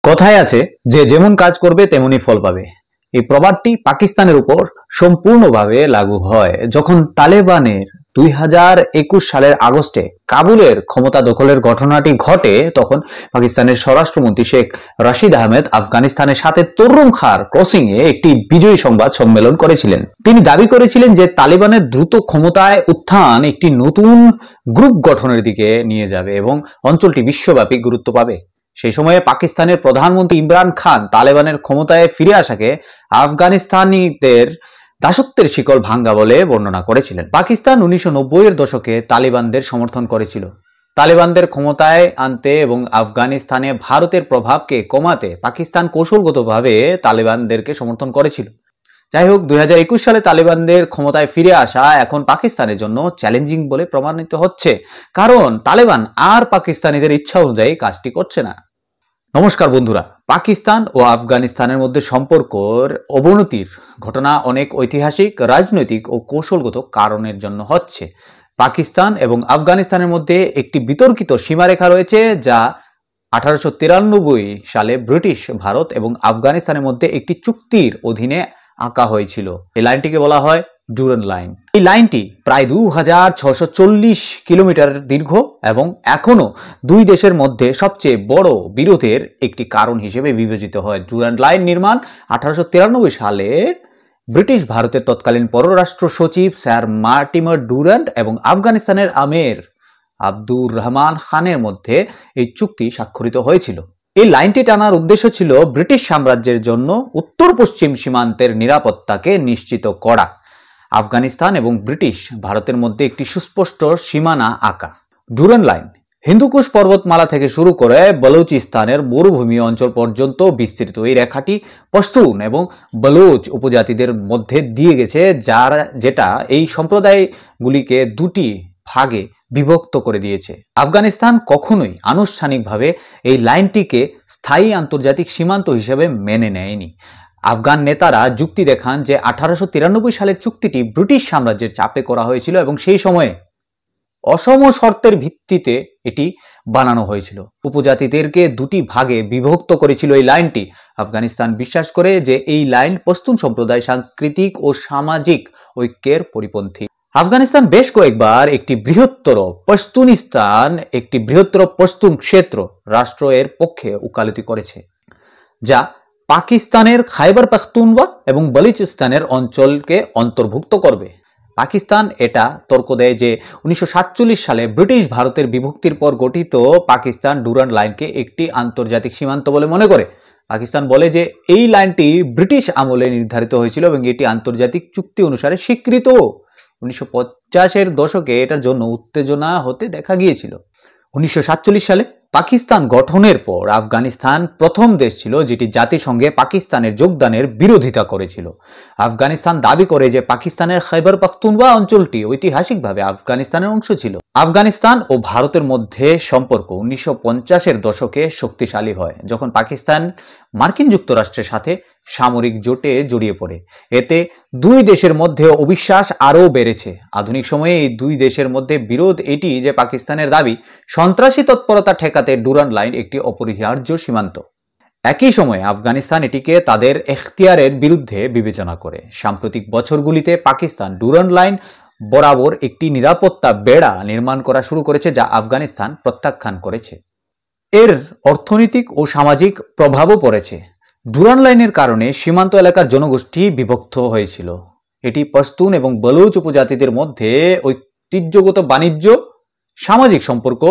কথায় আছে যে যেমন কাজ করবে তেমনি ফল পাবে। এই প্রবাদটি পাকিস্তানের উপর সম্পূর্ণভাবে লাগু হয় যখন তালেবানের 2021 সালের আগস্টে কাবুলের ক্ষমতা দখলের ঘটনাটি ঘটে। তখন পাকিস্তানের স্বরাষ্ট্রমন্ত্রী শেখ রাশিদ আহমেদ আফগানিস্তানের সাথে তরুম খার ক্রসিং এ একটি বিজয়ী সংবাদ সম্মেলন করেছিলেন। তিনি দাবি করেছিলেন যে তালেবানের দ্রুত ক্ষমতায় উত্থান একটি নতুন গ্রুপ গঠনের দিকে নিয়ে যাবে এবং অঞ্চলটি বিশ্বব্যাপী গুরুত্ব পাবে। সেই সময়ে পাকিস্তানের প্রধানমন্ত্রী ইমরান খান তালেবানের ক্ষমতায় ফিরে আসাকে আফগানিস্তানিদের দাসত্বের শিকল ভাঙ্গা বলে বর্ণনা করেছিলেন। পাকিস্তান 1990 এর দশকে তালিবানদের সমর্থন করেছিল। তালিবানদের ক্ষমতায় আনতে এবং আফগানিস্তানে ভারতের প্রভাবকে কমাতে পাকিস্তান কৌশলগতভাবে তালিবানদেরকে সমর্থন করেছিল। যাই হোক, 2021 সালে তালিবানদের ক্ষমতায় ফিরে আসা এখন পাকিস্তানের জন্য চ্যালেঞ্জিং বলে প্রমাণিত হচ্ছে, কারণ তালেবান আর পাকিস্তানিদের ইচ্ছা অনুযায়ী কাজটি করছে না। নমস্কার বন্ধুরা, পাকিস্তান ও আফগানিস্তানের মধ্যে সম্পর্কের অবনতির ঘটনা অনেক ঐতিহাসিক, রাজনৈতিক ও কৌশলগত কারণের জন্য হচ্ছে। পাকিস্তান এবং আফগানিস্তানের মধ্যে একটি বিতর্কিত সীমারেখা রয়েছে যা 1893 সালে ব্রিটিশ ভারত এবং আফগানিস্তানের মধ্যে একটি চুক্তির অধীনে আঁকা হয়েছিল। এই লাইনটিকে বলা হয় ডুরান্ড লাইন। এই লাইনটি প্রায় 2640 কিলোমিটার দীর্ঘ এবং এখনো দুই দেশের মধ্যে সবচেয়ে বড় বিরোধের একটি কারণ হিসেবে বিবেচিত হয়। ডুরান্ড লাইন নির্মাণ 1893 সালে ব্রিটিশ ভারতের তৎকালীন পররাষ্ট্র সচিব স্যার মার্টিমার ডুরান্ড এবং আফগানিস্তানের আমির আব্দুর রহমান খানের মধ্যে এই চুক্তি স্বাক্ষরিত হয়েছিল। এই লাইনটি টানার উদ্দেশ্য ছিল ব্রিটিশ সাম্রাজ্যের জন্য উত্তর পশ্চিম সীমান্তের নিরাপত্তাকে নিশ্চিত করা। আফগানিস্তান এবং ব্রিটিশ ভারতের মধ্যে একটি সুস্পষ্ট সীমানা আঁকা। ডুরান্ড লাইন হিন্দুকুশ পর্বতমালা থেকে শুরু করে বলুচিস্তানের মরুভূমি অঞ্চল পর্যন্ত বিস্তৃত। এই রেখাটি পশতুন এবং বলুচ উপজাতিদের মধ্যে দিয়ে গেছে, যেটা এই সম্প্রদায়গুলিকে দুটি ভাগে বিভক্ত করে দিয়েছে। আফগানিস্তান কখনোই আনুষ্ঠানিকভাবে এই লাইনটিকে স্থায়ী আন্তর্জাতিক সীমান্ত হিসেবে মেনে নেয়নি। আফগান নেতারা যুক্তি দেখান যে 1893 সালের চুক্তিটি ব্রিটিশ সাম্রাজ্যের চাপে করা হয়েছিল এবং সেই সময়ে অসম শর্তের ভিত্তিতে এটি বানানো হয়েছিল। উপজাতিদেরকে দুটি ভাগে বিভক্ত করেছিল এই লাইনটি। আফগানিস্তান বিশ্বাস করে যে এই লাইন পশতুন সম্প্রদায় সাংস্কৃতিক ও সামাজিক ঐক্যের পরিপন্থী। আফগানিস্তান বেশ কয়েকবার একটি বৃহত্তর পশতুন ক্ষেত্র রাষ্ট্র এর পক্ষে উকালতি করেছে, যা পাকিস্তানের খাইবার পাখতুনওয়া এবং বলুচিস্তানের অঞ্চলকে অন্তর্ভুক্ত করবে। পাকিস্তান এটা তর্ক দেয় যে 1947 সালে ব্রিটিশ ভারতের বিভক্তির পর গঠিত পাকিস্তান ডুরান্ড লাইনকে একটি আন্তর্জাতিক সীমান্ত বলে মনে করে। পাকিস্তান বলে যে এই লাইনটি ব্রিটিশ আমলে নির্ধারিত হয়েছিল এবং এটি আন্তর্জাতিক চুক্তি অনুসারে স্বীকৃত। 1950-এর দশকে এটার জন্য উত্তেজনা হতে দেখা গিয়েছিল। 1947 সালে পাকিস্তান গঠনের পর আফগানিস্তান প্রথম দেশ ছিল যেটি জাতিসংঘে পাকিস্তানের যোগদানের বিরোধিতা করেছিল। আফগানিস্তান দাবি করে যে পাকিস্তানের খাইবার পাখতুনওয়া অঞ্চলটি ঐতিহাসিকভাবে আফগানিস্তানের অংশ ছিল। আফগানিস্তান ও ভারতের মধ্যে সম্পর্ক 1950-এর দশকে শক্তিশালী হয় যখন পাকিস্তান মার্কিন যুক্তরাষ্ট্রের সাথে সামরিক জোটে জড়িয়ে পড়ে। এতে দুই দেশের মধ্যে অবিশ্বাস আরও বেড়েছে। আধুনিক সময়ে এই দুই দেশের মধ্যে বিরোধ এটি যে পাকিস্তানের দাবি সন্ত্রাসী তৎপরতা ঠেকাতে ডুরান্ড লাইন একটি অপরিহার্য সীমান্ত। একই সময়ে আফগানিস্তান এটিকে তাদের এখতিয়ারের বিরুদ্ধে বিবেচনা করে। সাম্প্রতিক বছরগুলিতে পাকিস্তান ডুরান্ড লাইন বরাবর একটি নিরাপত্তা বেড়া নির্মাণ করা শুরু করেছে, যা আফগানিস্তান প্রত্যাখ্যান করেছে। এর অর্থনৈতিক ও সামাজিক প্রভাবও পড়েছে। ডুরান্ড লাইনের কারণে সীমান্ত এলাকার জনগোষ্ঠী বিভক্ত হয়েছিল। এটি পশতুন এবং বলুচ উপজাতিদের মধ্যে ঐতিহ্যগত বাণিজ্য, সামাজিক সম্পর্ক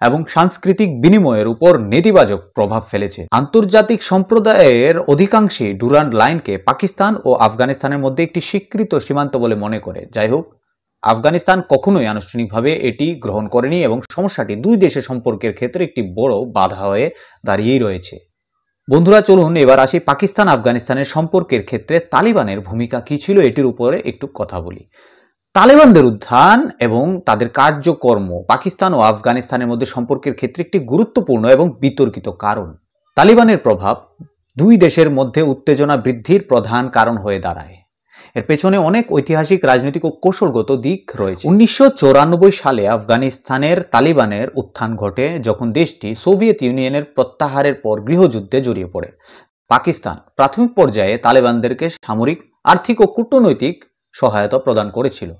এবং সাংস্কৃতিক বিনিময়ের উপর নেতিবাচক প্রভাব ফেলেছে। আন্তর্জাতিক সম্প্রদায়ের অধিকাংশই ডুরান্ড লাইনকে পাকিস্তান ও আফগানিস্তানের মধ্যে একটি স্বীকৃত সীমান্ত বলে মনে করে। যাই হোক, আফগানিস্তান কখনোই আনুষ্ঠানিকভাবে এটি গ্রহণ করেনি এবং সমস্যাটি দুই দেশের সম্পর্কের ক্ষেত্রে একটি বড় বাধা হয়ে দাঁড়িয়েই রয়েছে। বন্ধুরা, চলুন এবার আসি পাকিস্তান আফগানিস্তানের সম্পর্কের ক্ষেত্রে তালিবানের ভূমিকা কি ছিল এটির উপরে একটু কথা বলি। তালেবানদের উত্থান এবং তাদের কার্যকর্ম পাকিস্তান ও আফগানিস্তানের মধ্যে সম্পর্কের ক্ষেত্রে একটি গুরুত্বপূর্ণ এবং বিতর্কিত কারণ। তালিবানের প্রভাব দুই দেশের মধ্যে উত্তেজনা বৃদ্ধির প্রধান কারণ হয়ে দাঁড়ায়। এর পেছনে অনেক ঐতিহাসিক, রাজনৈতিক ও কৌশলগত দিক রয়েছে। 1994 সালে আফগানিস্তানের তালিবানের উত্থান ঘটে, যখন দেশটি সোভিয়েত ইউনিয়নের প্রত্যাহারের পর গৃহযুদ্ধে জড়িয়ে পড়ে। পাকিস্তান প্রাথমিক পর্যায়ে তালেবানদেরকে সামরিক, আর্থিক ও কূটনৈতিক সহায়তা প্রদান করেছিল।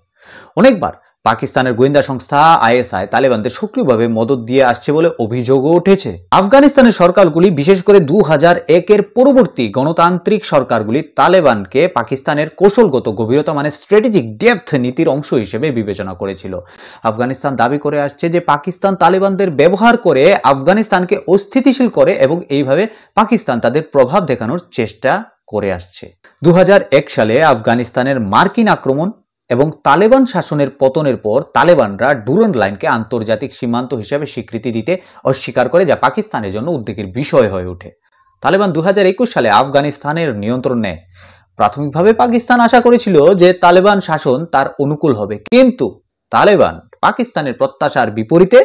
অনেকবার পাকিস্তানের গোয়েন্দা সংস্থা আইএসআই তালেবানদের সক্রিয়ভাবে মদত দিয়ে আসছে বলে অভিযোগও উঠেছে। আফগানিস্তানের সরকারগুলি, বিশেষ করে 2001-এর পরবর্তী গণতান্ত্রিক সরকারগুলি তালেবানকে পাকিস্তানের কৌশলগত গভীরতা মানে স্ট্র্যাটেজিক ডেপথ নীতির অংশ হিসেবে বিবেচনা করেছিল। আফগানিস্তান দাবি করে আসছে যে পাকিস্তান তালেবানদের ব্যবহার করে আফগানিস্তানকে অস্থিতিশীল করে এবং এইভাবে পাকিস্তান তাদের প্রভাব দেখানোর চেষ্টা করে আসছে। 2001 সালে আফগানিস্তানের মার্কিন আক্রমণ এবং তালেবান শাসনের পতনের পর তালেবানরা ডুরান্ড লাইনকে আন্তর্জাতিক সীমান্ত হিসেবে স্বীকৃতি দিতে অস্বীকার করে, যা পাকিস্তানের জন্য উদ্বেগের বিষয় হয়ে ওঠে। তালেবান 2021 সালে আফগানিস্তানের নিয়ন্ত্রণ নেয়। প্রাথমিকভাবে পাকিস্তান আশা করেছিল যে তালেবান শাসন তার অনুকূল হবে, কিন্তু তালেবান পাকিস্তানের প্রত্যাশার বিপরীতে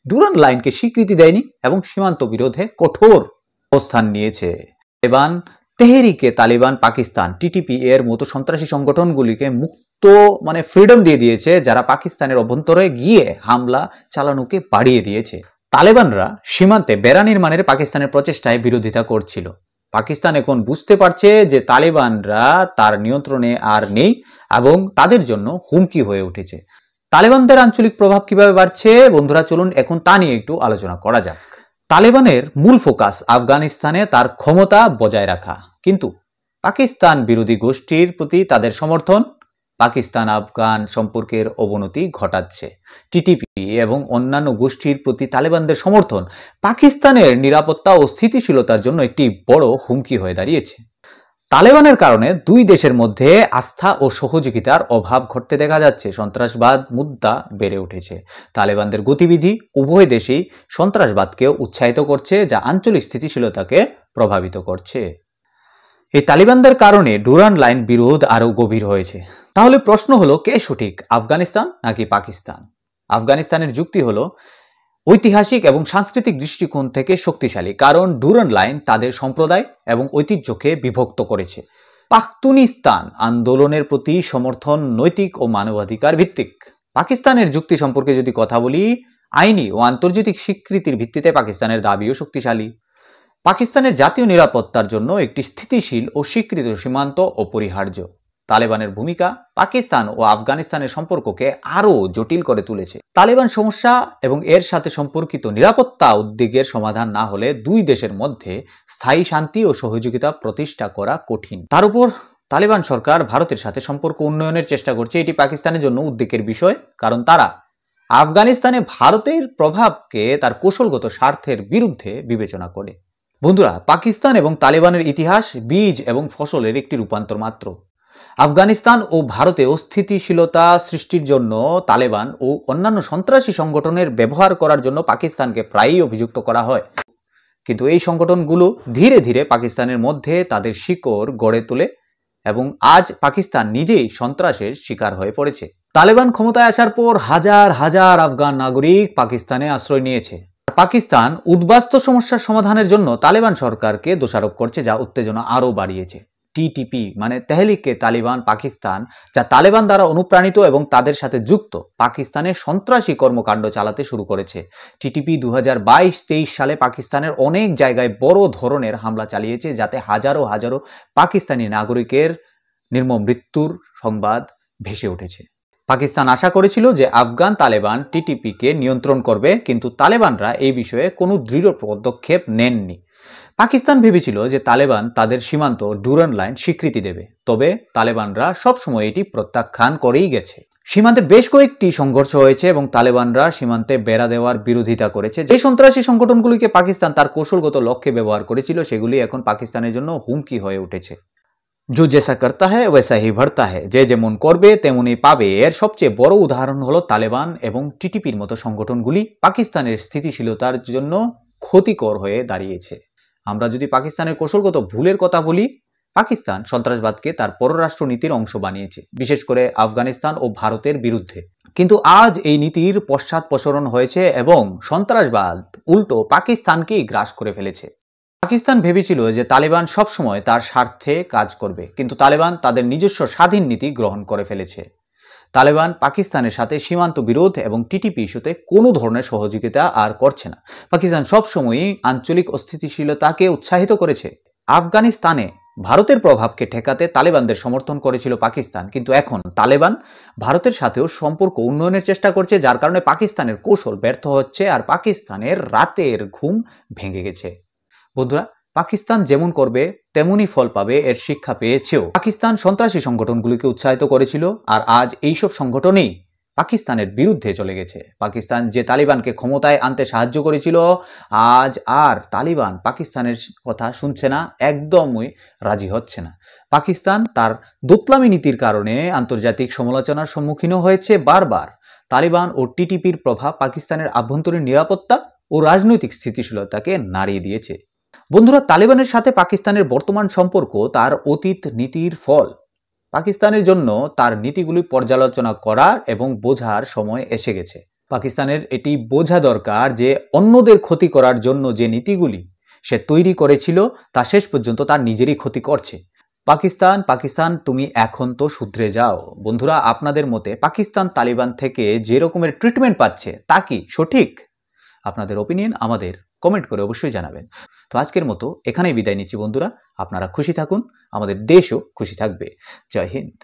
ডুরান্ড লাইনকে স্বীকৃতি দেয়নি এবং সীমান্ত বিরোধে কঠোর অবস্থান নিয়েছে। তালেবান তেহরিকে তালিবান পাকিস্তান টিটিপি এর মতো সন্ত্রাসী সংগঠনগুলিকে মুক্ত ফ্রিডম দিয়ে দিয়েছে, যারা পাকিস্তানের অভ্যন্তরে গিয়ে হামলা চালানোকে বাড়িয়ে দিয়েছে। তালেবানরা সীমান্তে বেড়া নির্মাণের পাকিস্তানের প্রচেষ্টায় বিরোধিতা করছিল। পাকিস্তান এখন বুঝতে পারছে যে তালেবানরা তার নিয়ন্ত্রণে আর নেই এবং তাদের জন্য হুমকি হয়ে উঠেছে। তালেবানদের আঞ্চলিক প্রভাব কিভাবে বাড়ছে বন্ধুরা, চলুন এখন তা নিয়ে একটু আলোচনা করা যাক। তালেবানের মূল ফোকাস আফগানিস্তানে তার ক্ষমতা বজায় রাখা, কিন্তু পাকিস্তান বিরোধী গোষ্ঠীর প্রতি তাদের সমর্থন পাকিস্তান আফগান সম্পর্কের অবনতি ঘটাচ্ছে। টিটিপি এবং অন্যান্য গোষ্ঠীর প্রতি তালেবানদের সমর্থন পাকিস্তানের নিরাপত্তা ও স্থিতিশীলতার জন্য একটি বড় হুমকি হয়ে দাঁড়িয়েছে। তালেবানের কারণে দুই দেশের মধ্যে আস্থা ও সহযোগিতার অভাব ঘটতে দেখা যাচ্ছে। সন্ত্রাসবাদ মুদ্রা বেড়ে উঠেছে। তালেবানদের গতিবিধি উভয় দেশেই সন্ত্রাসবাদকে উৎসাহিত করছে, যা আঞ্চলিক স্থিতিশীলতাকে প্রভাবিত করছে। এই তালিবানদের কারণে ডুরান্ড লাইন বিরোধ আরো গভীর হয়েছে। তাহলে প্রশ্ন হলো, কে সঠিক, আফগানিস্তান নাকি পাকিস্তান? আফগানিস্তানের যুক্তি হলো ঐতিহাসিক এবং সাংস্কৃতিক দৃষ্টিকোণ থেকে শক্তিশালী, কারণ ডুরান্ড লাইন তাদের সম্প্রদায় এবং ঐতিহ্যকে বিভক্ত করেছে। পাখতুনিস্তান আন্দোলনের প্রতি সমর্থন নৈতিক ও মানবাধিকার ভিত্তিক। পাকিস্তানের যুক্তি সম্পর্কে যদি কথা বলি, আইনি ও আন্তর্জাতিক স্বীকৃতির ভিত্তিতে পাকিস্তানের দাবিও শক্তিশালী। পাকিস্তানের জাতীয় নিরাপত্তার জন্য একটি স্থিতিশীল ও স্বীকৃত সীমান্ত অপরিহার্য। তালেবানের ভূমিকা পাকিস্তান ও আফগানিস্তানের সম্পর্ককে আরও জটিল করে তুলেছে। তালেবান সমস্যা এবং এর সাথে সম্পর্কিত নিরাপত্তা উদ্বেগের সমাধান না হলে দুই দেশের মধ্যে স্থায়ী শান্তি ও সহযোগিতা প্রতিষ্ঠা করা কঠিন। তার উপর তালেবান সরকার ভারতের সাথে সম্পর্ক উন্নয়নের চেষ্টা করছে। এটি পাকিস্তানের জন্য উদ্বেগের বিষয়, কারণ তারা আফগানিস্তানে ভারতের প্রভাবকে তার কৌশলগত স্বার্থের বিরুদ্ধে বিবেচনা করে। বন্ধুরা, পাকিস্তান এবং তালেবানের ইতিহাস বীজ এবং ফসলের একটি রূপান্তর মাত্র। আফগানিস্তান ও ভারতে অস্থিতিশীলতা সৃষ্টির জন্য তালেবান ও অন্যান্য সন্ত্রাসী সংগঠনের ব্যবহার করার জন্য পাকিস্তানকে প্রায়ই অভিযুক্ত করা হয়, কিন্তু এই সংগঠনগুলো ধীরে ধীরে পাকিস্তানের মধ্যে তাদের শিকড় গড়ে তোলে এবং আজ পাকিস্তান নিজেই সন্ত্রাসের শিকার হয়ে পড়েছে। তালেবান ক্ষমতায় আসার পর হাজার হাজার আফগান নাগরিক পাকিস্তানে আশ্রয় নিয়েছে। পাকিস্তান উদ্বাস্তু সমস্যার সমাধানের জন্য তালেবান সরকারকে দোষারোপ করছে, যা উত্তেজনা আরও বাড়িয়েছে। টিটিপি তেহরিকে তালিবান পাকিস্তান, যা তালেবান দ্বারা অনুপ্রাণিত এবং তাদের সাথে যুক্ত, পাকিস্তানে সন্ত্রাসী কর্মকাণ্ড চালাতে শুরু করেছে। টিটিপি 2022-23 সালে পাকিস্তানের অনেক জায়গায় বড় ধরনের হামলা চালিয়েছে, যাতে হাজারো হাজারো পাকিস্তানি নাগরিকের নির্মম মৃত্যুর সংবাদ ভেসে উঠেছে। পাকিস্তান আশা করেছিল যে আফগান তালেবান টিটিপিকে নিয়ন্ত্রণ করবে, কিন্তু তালেবানরা এই বিষয়ে কোনো দৃঢ় পদক্ষেপ নেননি। পাকিস্তান ভেবেছিল যে তালেবান তাদের সীমান্ত ডুরান্ড লাইন স্বীকৃতি দেবে, তবে তালেবানরা সবসময় এটি প্রত্যাখ্যান করেই গেছে। সীমান্তে বেশ কয়েকটি সংঘর্ষ হয়েছে এবং তালেবানরা সীমান্তে বেড়া দেওয়ার বিরোধিতা করেছে। যে সন্ত্রাসী সংগঠনগুলিকে পাকিস্তান তার কৌশলগত লক্ষ্যে ব্যবহার করেছিল, সেগুলি এখন পাকিস্তানের জন্য হুমকি হয়ে উঠেছে। जो जैसा करता है वैसा ही बढ़ता है, যে যেমন করবে তেমনই পাবে। এর সবচেয়ে বড় উদাহরণ হলো তালেবান এবং টিটিপির মতো সংগঠনগুলি পাকিস্তানের স্থিতিশীলতার জন্য ক্ষতিকর হয়ে দাঁড়িয়েছে। আমরা যদি পাকিস্তানের কৌশলগত ভুলের কথা বলি, পাকিস্তান সন্ত্রাসবাদকে তার পররাষ্ট্র নীতির অংশ বানিয়েছে, বিশেষ করে আফগানিস্তান ও ভারতের বিরুদ্ধে। কিন্তু আজ এই নীতির পশ্চাৎপসরণ হয়েছে এবং সন্ত্রাসবাদ উল্টো পাকিস্তানকেই গ্রাস করে ফেলেছে। পাকিস্তান ভেবেছিল যে তালেবান সবসময় তার স্বার্থে কাজ করবে, কিন্তু তালেবান তাদের নিজস্ব স্বাধীন নীতি গ্রহণ করে ফেলেছে। তালেবান পাকিস্তানের সাথে সীমান্ত বিরোধ এবং টিটিপি ইস্যুতে কোনো ধরনের সহযোগিতা আর করছে না। পাকিস্তান সবসময়ই আঞ্চলিক অস্থিতিশীলতাকে উৎসাহিত করেছে। আফগানিস্তানে ভারতের প্রভাবকে ঠেকাতে তালেবানদের সমর্থন করেছিল পাকিস্তান, কিন্তু এখন তালেবান ভারতের সাথেও সম্পর্ক উন্নয়নের চেষ্টা করছে, যার কারণে পাকিস্তানের কৌশল ব্যর্থ হচ্ছে আর পাকিস্তানের রাতের ঘুম ভেঙে গেছে। বন্ধুরা, পাকিস্তান যেমন করবে তেমনই ফল পাবে এর শিক্ষা পেয়েছেও। পাকিস্তান সন্ত্রাসী সংগঠনগুলিকে উৎসাহিত করেছিল, আর আজ এইসব সংগঠনেই পাকিস্তানের বিরুদ্ধে চলে গেছে। পাকিস্তান যে তালিবানকে ক্ষমতায় আনতে সাহায্য করেছিল, আজ আর তালিবান পাকিস্তানের কথা শুনছে না, একদমই রাজি হচ্ছে না। পাকিস্তান তার দোতলামি নীতির কারণে আন্তর্জাতিক সমালোচনার সম্মুখীনও হয়েছে বারবার। তালিবান ও টিটিপির প্রভাব পাকিস্তানের আভ্যন্তরীণ নিরাপত্তা ও রাজনৈতিক স্থিতিশীলতাকে নাড়িয়ে দিয়েছে। বন্ধুরা, তালেবানের সাথে পাকিস্তানের বর্তমান সম্পর্ক তার অতীত নীতির ফল। পাকিস্তানের জন্য তার নীতিগুলি পর্যালোচনা করার এবং বোঝার সময় এসে গেছে। পাকিস্তানের এটি বোঝা দরকার যে অন্যদের ক্ষতি করার জন্য যে নীতিগুলি সে তৈরি করেছিল তা শেষ পর্যন্ত তার নিজেরই ক্ষতি করছে। পাকিস্তান তুমি এখন তো শুধরে যাও। বন্ধুরা, আপনাদের মতে পাকিস্তান তালিবান থেকে যে রকমের ট্রিটমেন্ট পাচ্ছে তা কি সঠিক? আপনাদের ওপিনিয়ন আমাদের কমেন্ট করে অবশ্যই জানাবেন। তো আজকের মতো এখানেই বিদায় নিচ্ছি বন্ধুরা। আপনারা খুশি থাকুন, আমাদের দেশও খুশি থাকবে। জয় হিন্দ।